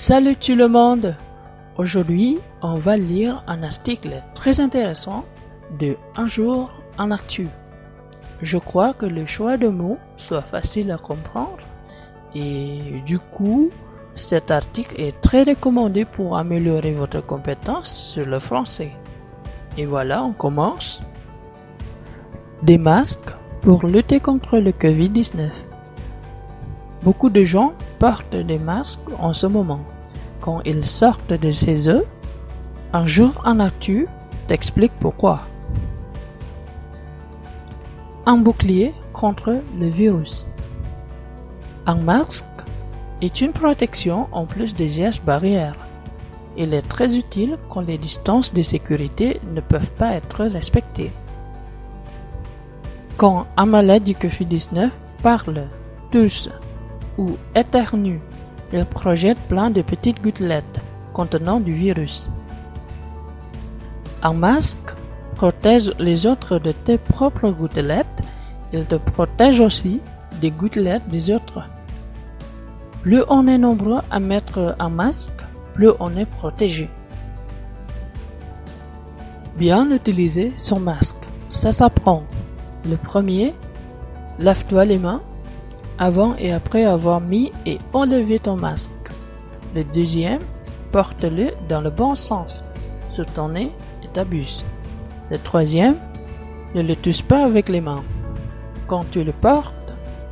Salut tout le monde! Aujourd'hui, on va lire un article très intéressant de Un jour en actu. Je crois que le choix de mots soit facile à comprendre et du coup, cet article est très recommandé pour améliorer votre compétence sur le français. Et voilà, on commence. Des masques pour lutter contre le Covid-19. Beaucoup de gens portent des masques en ce moment. Quand ils sortent de chez eux, Un jour en actu t'explique pourquoi. Un bouclier contre le virus. Un masque est une protection en plus des gestes barrières. Il est très utile quand les distances de sécurité ne peuvent pas être respectées. Quand un malade du Covid-19 parle, tousse ou éternue, il projette plein de petites gouttelettes contenant du virus. Un masque protège les autres de tes propres gouttelettes. Il te protège aussi des gouttelettes des autres. Plus on est nombreux à mettre un masque, plus on est protégé. Bien utiliser son masque, ça s'apprend. Le premier, lave-toi les mains avant et après avoir mis et enlevé ton masque. Le deuxième, porte-le dans le bon sens, sur ton nez et ta bouche. Le troisième, ne le touche pas avec les mains quand tu le portes,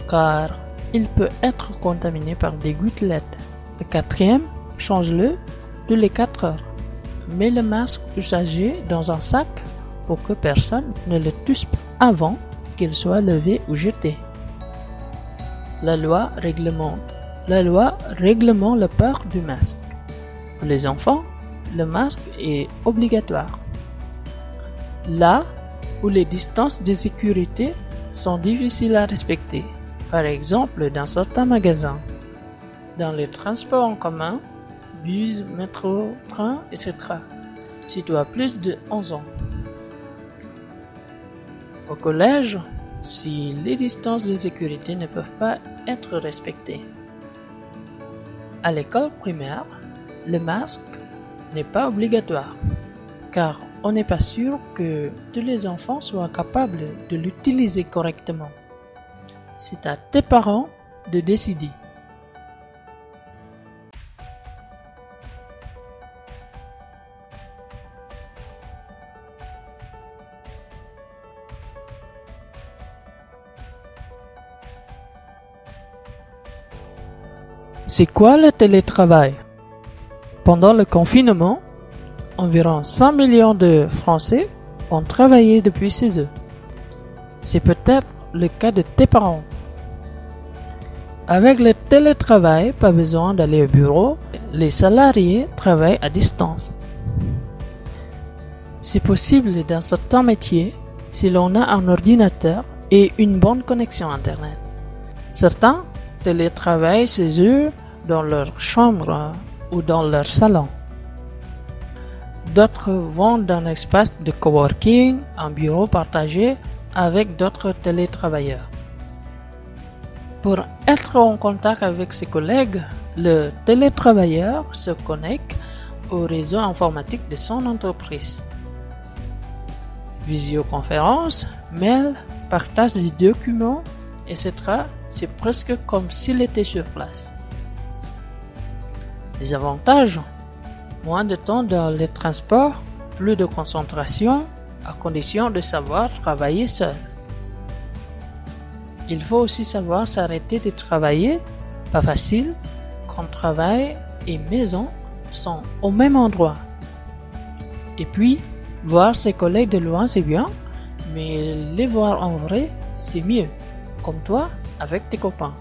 car il peut être contaminé par des gouttelettes. Le quatrième, change-le tous les 4 heures. Mets le masque usagé dans un sac pour que personne ne le touche avant qu'il soit levé ou jeté. La loi réglemente le port du masque. Pour les enfants, le masque est obligatoire. Là où les distances de sécurité sont difficiles à respecter, par exemple dans certains magasins, dans les transports en commun, bus, métro, train, etc. si tu as plus de 11 ans. Au collège, si les distances de sécurité ne peuvent pas être respectées. À l'école primaire, le masque n'est pas obligatoire, car on n'est pas sûr que tous les enfants soient capables de l'utiliser correctement. C'est à tes parents de décider. C'est quoi le télétravail? Pendant le confinement, environ 5 millions de Français ont travaillé depuis chez eux. C'est peut-être le cas de tes parents. Avec le télétravail, pas besoin d'aller au bureau, les salariés travaillent à distance. C'est possible dans certains métiers si l'on a un ordinateur et une bonne connexion Internet. Certains télétravaillent chez eux dans leur chambre ou dans leur salon. D'autres vont dans un espace de coworking, un bureau partagé avec d'autres télétravailleurs. Pour être en contact avec ses collègues, le télétravailleur se connecte au réseau informatique de son entreprise. Visioconférence, mail, partage des documents, etc. C'est presque comme s'il était sur place. Les avantages: moins de temps dans les transports, plus de concentration, à condition de savoir travailler seul. Il faut aussi savoir s'arrêter de travailler, pas facile, quand travail et maison sont au même endroit. Et puis, voir ses collègues de loin c'est bien, mais les voir en vrai c'est mieux, comme toi avec tes copains.